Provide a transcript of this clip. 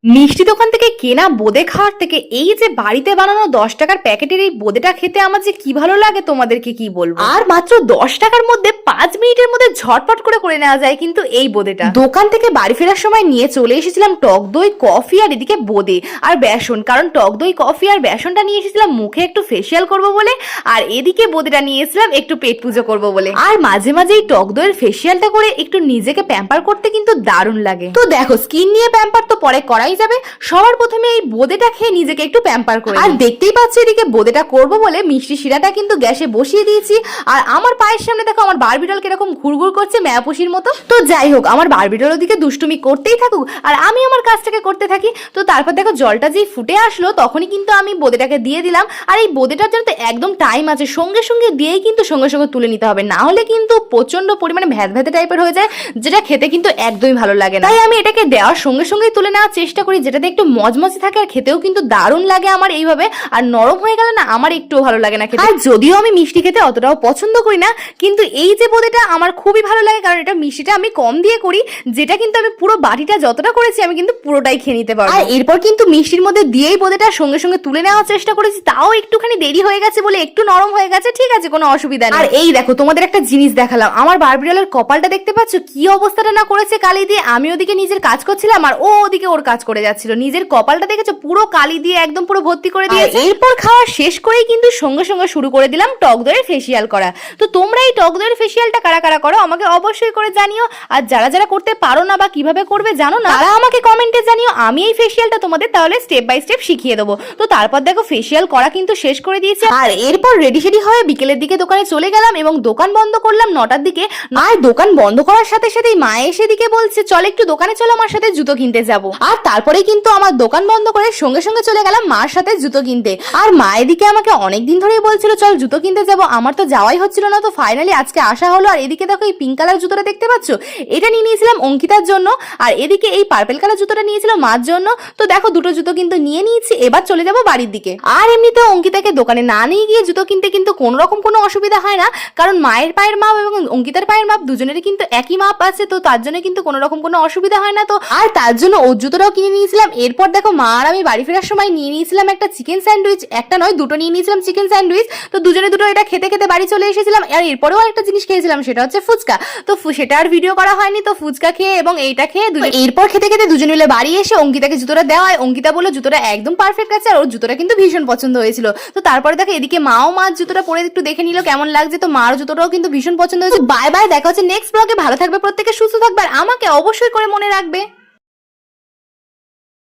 মিষ্টি দোকান থেকে কেনা বোঁদে খাওয়ার থেকে এই যে বাড়িতে বানানো 10 টাকার প্যাকেটের এই বোঁদেটা খেতে আমার যে কি ভালো লাগে তোমাদেরকে কি বলবো। আর মাত্র 10 টাকার মধ্যে 5 মিনিটের মধ্যে ঝটপট করে নেওয়া যায় কিন্তু এই বোঁদেটা। দোকান থেকে বাড়ি ফেরার সময় নিয়ে চলে এসেছিলাম টক দই, কফি আর এদিকে বোঁদে আর বেসন, কারণ টক দই, কফি আর বেসনটা নিয়ে এসেছিলাম মুখে একটু ফেসিয়াল করব বলে, আর এদিকে বোঁদেটা নিয়ে এসেছিলাম একটু পেট পুজো করব বলে। আর মাঝে মাঝে এই টক দইয়ের ফেসিয়ালটা করে একটু নিজেকে প্যাম্পার করতে কিন্তু দারুণ লাগে। তো দেখো, স্কিন নিয়ে প্যাম্পার তো পরে করাই যাবে, সবার প্রথমে এই বোঁদেটা খেয়ে নিজেকে একটু প্যাম্পার করে। আর দেখতেই পাচ্ছি এদিকে বোঁদেটা করব বলে মিষ্টি শিরাটা কিন্তু গ্যাসে বসিয়ে দিয়েছি। আর আমার পায়ের সামনে দেখো আমার বারবিডল কিরকম ঘুরঘুর করছে ম্যাপুসির মতো। তো যাই হোক, আমার বারবিডল ওদিকে দুষ্টুমি করতেই থাকুক আর আমি আমার কাজটাকে করতে থাকি। তো তারপর দেখো জলটা যেই ফুটে আসলো তখনই কিন্তু আমি বোঁদেটাকে দিয়ে দিলাম। আর এই বোঁদেটার জন্য তো একদম টাইম আছে, সঙ্গে সঙ্গে দিয়েই কিন্তু সঙ্গে সঙ্গে তুলে নিতে হবে, না হলে কিন্তু প্রচন্ড পরিমাণে ভ্যাদ ভ্যাদে টাইপের হয়ে যায়, যেটা খেতে কিন্তু একদমই ভালো লাগে না। তাই আমি এটাকে দেওয়ার সঙ্গে সঙ্গেই তুলে নেওয়ার চেষ্টা করি, যেটাতে একটু মজমজে থাকে আর খেতেও কিন্তু দারুণ লাগে আমার এইভাবে। আর নরম হয়ে গেলে না আমার একটুও ভালো লাগে না খেতে। আর যদিও আমি মিষ্টি খেতে অতটাও পছন্দ করি না, কিন্তু এই যে বোঁদেটা আমার খুবই ভালো লাগে, কারণ এটা মিষ্টিটা আমি কম দিয়ে করি, যেটা কিন্তু আমি পুরো বাটিটা যতটা করেছি আমি কিন্তু পুরোটাই খেয়ে নিতে পারবো। আর এরপর কিন্তু মিষ্টির মধ্যে দিয়েই বোঁদেটা সঙ্গে সঙ্গে তুলে নেওয়ার চেষ্টা করেছি, তাও একটুখানি দেরি হয়ে গেছে বলে একটু নরম হয়ে গেছে, ঠিক আছে কোনো অসুবিধা নেই। আর এই দেখো তোমাদের একটা জিনিস দেখালাম, আমার বারবিডলের কপালটা দেখতে পাচ্ছ কি অবস্থাটা না করেছে কালি দিয়ে। আমি ওদিকে নিজের কাজ করছিলাম আর ও ওদিকে ওর কাজ করে যাচ্ছিল, নিজের কপালটা দেখেছো পুরো কালি দিয়ে একদম পুরো ভর্তি করে দিয়েছে। এরপর খাওয়া শেষ করেই কিন্তু সঙ্গে সঙ্গে শুরু করে দিলাম টক দইয়ের ফেসিয়াল করা। তো তোমরা এই টক দইয়ের ফেসিয়ালটা কারা কারা করো আমাকে অবশ্যই করে জানিও, আর যারা যারা করতে পারো না বা কিভাবে করবে জানো না তারা আমাকে কমেন্টে জানিও, আমি এই ফেসিয়ালটা তোমাদের তাহলে স্টেপ বাই স্টেপ শিখিয়ে দেবো। তো তারপর দেখো ফেসিয়াল করা কিন্তু শেষ করে দিয়েছি, আর এরপর রেডি সেডি হয়ে বিকেলের দিকে দোকানে চলে গেলাম এবং দোকান বন্ধ করলাম 9টার দিকে। আর দোকান বন্ধ করার সাথে সাথেই মা এসে দিকে বলছে চল একটু দোকানে চলো আমার সাথে জুতো কিনতে যাব। আর তারপরে কিন্তু আমার দোকান বন্ধ করে সঙ্গে সঙ্গে চলে গেলাম মার সাথে জুতো কিনতে। আর মা এদিকে আমাকে অনেকদিন ধরেই বলছিল চল জুতো কিনতে যাব, আমার তো যাওয়াই হচ্ছিল না, তো ফাইনালি আজকে আসা হলো। আর এদিকে দেখো এই পিঙ্ক কালার জুতোটা দেখতে পাচ্ছ, এটা নিয়ে নিয়েছিলাম অঙ্কিতার জন্য, আর এদিকে এই পার্পেল কালার জুতোটা নিয়েছিল মার জন্য। তো দেখো দুটো জুতো কিন্তু নিয়ে নিয়েছি, এবার চলে যাব বাড়ির দিকে। আর এমনিতে অঙ্কিতাকে দোকানে না নিয়ে গিয়ে জুতো কিনতে কিন্তু কোনো রকম কোনো অসুবিধা হয় না, কারণ মায়ের পায়ের মাপ এবং অঙ্কিতার পায়ের মাপ দুজনেরই কিন্তু একই মাপ আছে, তো তার জন্য কিন্তু কোনো রকম কোনো অসুবিধা হয় না। তো আর তার জন্য ওর জুতোটাও কিনে নিয়েছিলাম। এরপর দেখো মা আর আমি বাড়ি ফেরার সময় নিয়ে নিয়েছিলাম একটা চিকেন স্যান্ডউইচ, একটা নয় দুটো নিয়ে নিয়েছিলাম চিকেন স্যান্ডউইচ। তো দুজনে দুটো এটা খেতে খেতে বাড়ি চলে এসেছিলাম। আর এরপরেও একটা জিনিস খেয়েছিলাম, সেটা হচ্ছে ফুচকা। তো সেটা আর ভিডিও করা হয়নি, তো ফুচকা খেয়ে এবং এইটা খেয়ে এরপর খেতে খেতে দুজনে মিলে বাড়ি এসে অঙ্কিতাকে জুতোটা দেওয়ায় অঙ্কিতা বললো জুতোটা একদম পারফেক্ট আছে, আর ওর জুতোটা কিন্তু ভীষণ পছন্দ হয়েছিল। তো তারপরে দেখো এদিকে মাও মার জুতোটা পরে একটু দেখে নিল কেমন লাগছে, তো মার জুতোটাও কিন্তু ভীষণ পছন্দ হয়েছে। বাই বাই, দেখা হচ্ছে নেক্সট ব্লগে। ভালো থাকবে প্রত্যেকে, সুস্থ থাকবে, আর আমাকে অবশ্যই করে মনে রাখবে।